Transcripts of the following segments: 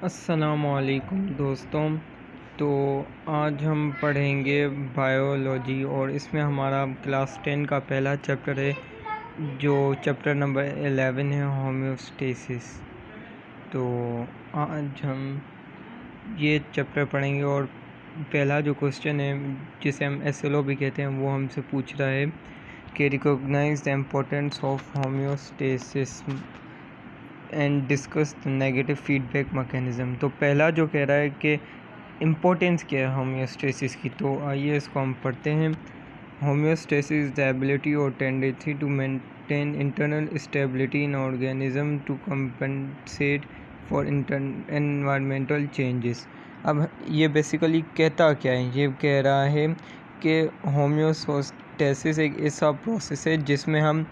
अस्सलामुअलैकुम दोस्तों। तो आज हम पढ़ेंगे बायोलॉजी और इसमें हमारा क्लास 10 का पहला चैप्टर है जो चैप्टर नंबर 11 है होम्योस्टेसिस। तो आज हम ये चैप्टर पढ़ेंगे और पहला जो क्वेश्चन है जिसे हम एसएलओ भी कहते हैं वो हमसे पूछ रहा है कि recognise the importance of homeostasis and discuss the negative feedback mechanism. तो पहला जो कह रहा है कि इम्पोर्टेंस क्या है होम्योस्टेसिस की, तो आइए इसको हम पढ़ते हैं। होम्योस्टेसिस द एबिलिटी और tendency to maintain internal stability in organism to compensate for environmental changes. अब ये बेसिकली कहता क्या है, ये कह रहा है कि होम्योस्टेसिस एक ऐसा प्रोसेस है जिसमें हम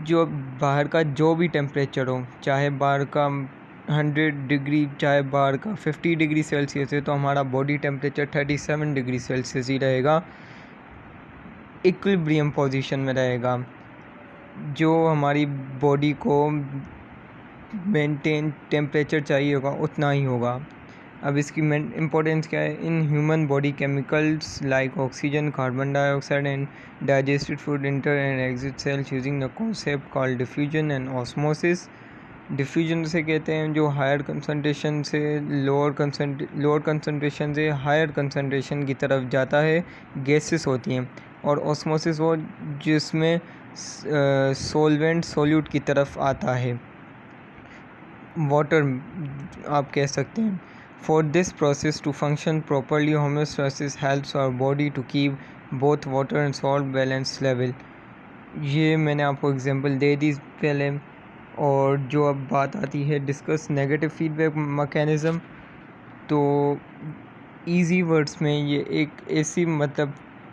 जो बाहर का जो भी टेम्परेचर हो, चाहे बाहर का 100 डिग्री, चाहे बाहर का 50 डिग्री सेल्सियस है, तो हमारा बॉडी टेम्परेचर 37 डिग्री सेल्सियस ही रहेगा, इक्विलिब्रियम पोजीशन में रहेगा। जो हमारी बॉडी को मेंटेन टेम्परेचर चाहिए होगा उतना ही होगा। अब इसकी इम्पोर्टेंस क्या है? In human body chemicals like oxygen, carbon dioxide and digested food enter and exit cells using the concept called diffusion and osmosis. Diffusion से कहते हैं जो हायर कंसनट्रेशन से लोअर कंसनट्रेशन से हायर कंसनट्रेशन की तरफ जाता है, गैसेस होती हैं। और ऑस्मोसिस वो जिसमें सोलवेंट सोल्यूट की तरफ आता है, वाटर आप कह सकते हैं। For this process to function properly, homeostasis helps our body to keep both water and salt balance level। ये मैंने आपको एग्जांपल दे दी पहले। और जो अब बात आती है डिस्कस नेगेटिव फीडबैक मैकेनिज़्म, तो इजी वर्ड्स में ये एक ऐसी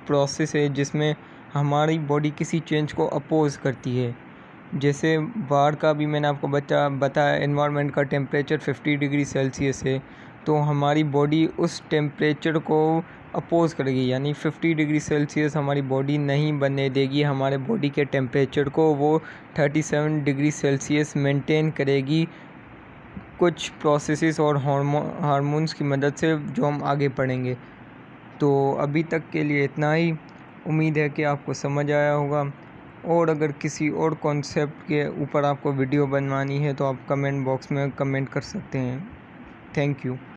प्रोसेस है जिसमें हमारी बॉडी किसी चेंज को अपोज करती है। जैसे बाहर का भी मैंने आपको बताया एनवायरनमेंट का टेम्परेचर 50 डिग्री सेल्सियस है, तो हमारी बॉडी उस टेम्परेचर को अपोज़ करेगी, यानी 50 डिग्री सेल्सियस हमारी बॉडी नहीं बनने देगी। हमारे बॉडी के टेम्परेचर को वो 37 डिग्री सेल्सियस मेंटेन करेगी, कुछ प्रोसेसेस और हार्मोन्स की मदद से, जो हम आगे पढ़ेंगे। तो अभी तक के लिए इतना ही। उम्मीद है कि आपको समझ आया होगा, और अगर किसी और कॉन्सेप्ट के ऊपर आपको वीडियो बनवानी है तो आप कमेंट बॉक्स में कमेंट कर सकते हैं। Thank you.